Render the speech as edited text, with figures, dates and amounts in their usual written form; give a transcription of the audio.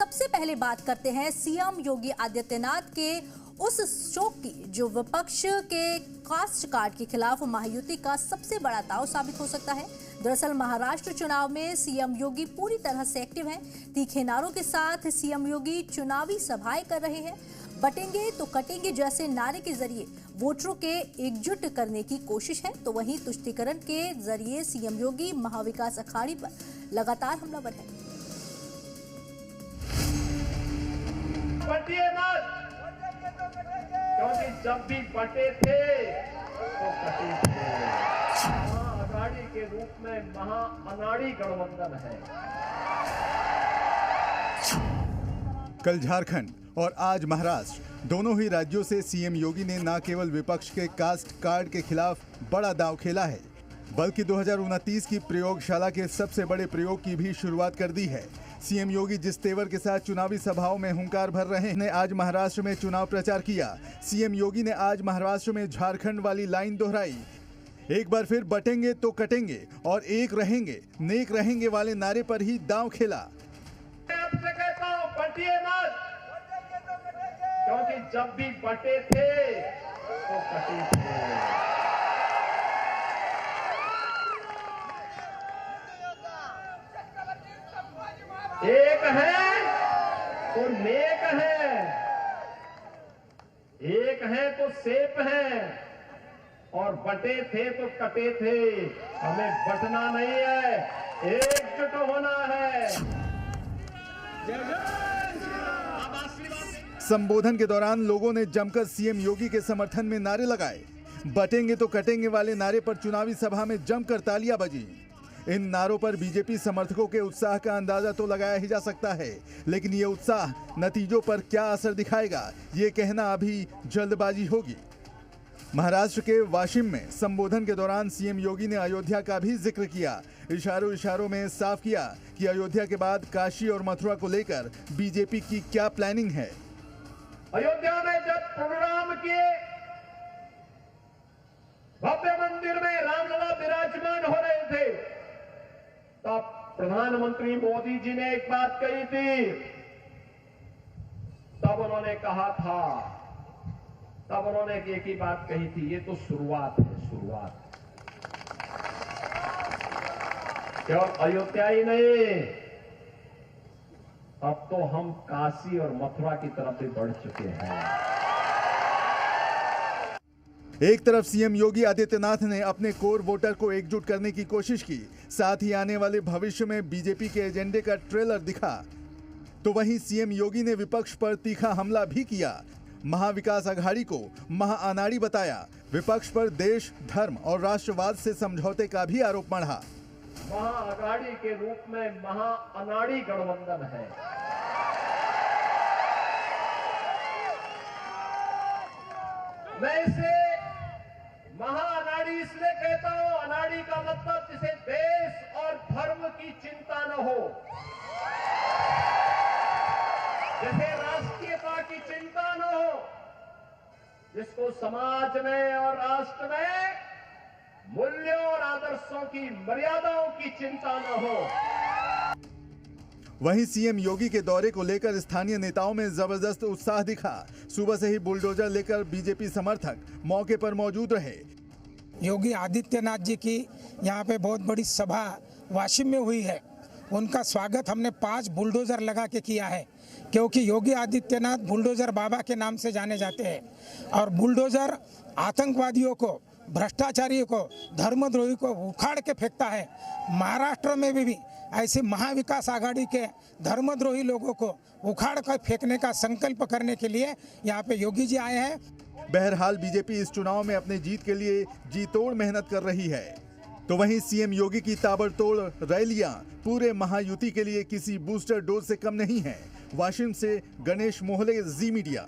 सबसे पहले बात करते हैं सीएम योगी आदित्यनाथ के उस शो की जो विपक्ष के कास्ट कार्ड के खिलाफ महायुति का सबसे बड़ा दांव साबित हो सकता है। दरअसल महाराष्ट्र चुनाव में सीएम योगी पूरी तरह से एक्टिव हैं। तीखे नारों के साथ सीएम योगी चुनावी सभाएं कर रहे हैं। बटेंगे तो कटेंगे जैसे नारे के जरिए वोटरों के एकजुट करने की कोशिश है, तो वहीं तुष्टीकरण के जरिए सीएम योगी महाविकास अखाड़ी पर लगातार हमलावर है। बटिए मत, क्योंकि जब भी बटे थे तो कटे थे। महाअघाड़ी के रूप में महाअनाड़ी गठबंधन है। कल झारखंड और आज महाराष्ट्र दोनों ही राज्यों से सीएम योगी ने न केवल विपक्ष के कास्ट कार्ड के खिलाफ बड़ा दांव खेला है, बल्कि 2029 की प्रयोगशाला के सबसे बड़े प्रयोग की भी शुरुआत कर दी है। सीएम योगी जिस तेवर के साथ चुनावी सभाओं में हुंकार भर रहे हैं, आज महाराष्ट्र में चुनाव प्रचार किया। सीएम योगी ने आज महाराष्ट्र में झारखंड वाली लाइन दोहराई। एक बार फिर बटेंगे तो कटेंगे और एक रहेंगे नेक रहेंगे वाले नारे पर ही दांव खेला। मैं आपसे कहता हूं, बटिए मत, क्योंकि जब भी बटे थे तो कटे थे। एक है तो नेक है, एक है तो सेफ है, और बटे थे तो कटे थे। हमें बटना नहीं है, एकजुट होना है। संबोधन के दौरान लोगों ने जमकर सीएम योगी के समर्थन में नारे लगाए। बटेंगे तो कटेंगे वाले नारे पर चुनावी सभा में जमकर तालियां बजी। इन नारों पर बीजेपी समर्थकों के उत्साह का अंदाजा तो लगाया ही जा सकता है, लेकिन ये उत्साह नतीजों पर क्या असर दिखाएगा, ये कहना अभी जल्दबाजी होगी। महाराष्ट्र के वाशिम में संबोधन के दौरान सीएम योगी ने अयोध्या का भी जिक्र किया। इशारों इशारों में साफ किया कि अयोध्या के बाद काशी और मथुरा को लेकर बीजेपी की क्या प्लानिंग है। अयोध्या में जब प्रोग्राम किए, भव्य मंदिर में रामलला विराजमान हो रहे थे, तब प्रधानमंत्री मोदी जी ने एक बात कही थी। तब उन्होंने कहा था, तब उन्होंने एक ही बात कही थी, ये तो शुरुआत है, शुरुआत। केवल अयोध्या ही नहीं, अब तो हम काशी और मथुरा की तरफ भी बढ़ चुके हैं। एक तरफ सीएम योगी आदित्यनाथ ने अपने कोर वोटर को एकजुट करने की कोशिश की, साथ ही आने वाले भविष्य में बीजेपी के एजेंडे का ट्रेलर दिखा, तो वहीं सीएम योगी ने विपक्ष पर तीखा हमला भी किया। महाविकास अघाड़ी को महाअनाड़ी बताया। विपक्ष पर देश, धर्म और राष्ट्रवाद से समझौते का भी आरोप मढ़ा। महाअघाड़ी के रूप में महाअनाड़ी गठबंधन है। मैं इसे महाअनाड़ी इसलिए कहता हूं, अनाड़ी का मतलब जिसे देश और धर्म की चिंता न हो, जैसे राष्ट्रीयता की चिंता न हो, जिसको समाज में और राष्ट्र में मूल्यों और आदर्शों की मर्यादाओं की चिंता न हो। वहीं सीएम योगी के दौरे को लेकर स्थानीय नेताओं में जबरदस्त उत्साह दिखा। सुबह से ही बुलडोजर लेकर बीजेपी समर्थक मौके पर मौजूद रहे। योगी आदित्यनाथ जी की यहाँ पे बहुत बड़ी सभा वाशिम में हुई है। उनका स्वागत हमने 5 बुलडोजर लगा के किया है, क्योंकि योगी आदित्यनाथ बुलडोजर बाबा के नाम से जाने जाते हैं। और बुलडोजर आतंकवादियों को, भ्रष्टाचारियों को, धर्मद्रोही को उखाड़ के फेंकता है। महाराष्ट्र में भी ऐसे महाविकास आघाड़ी के धर्मद्रोही लोगों को उखाड़ कर फेंकने का संकल्प करने के लिए यहाँ पे योगी जी आए हैं। बहरहाल बीजेपी इस चुनाव में अपने जीत के लिए जी तोड़ मेहनत कर रही है, तो वहीं सीएम योगी की ताबड़तोड़ रैलियां पूरे महायुति के लिए किसी बूस्टर डोज से कम नहीं है। वाशिम से गणेश मोहले, जी मीडिया।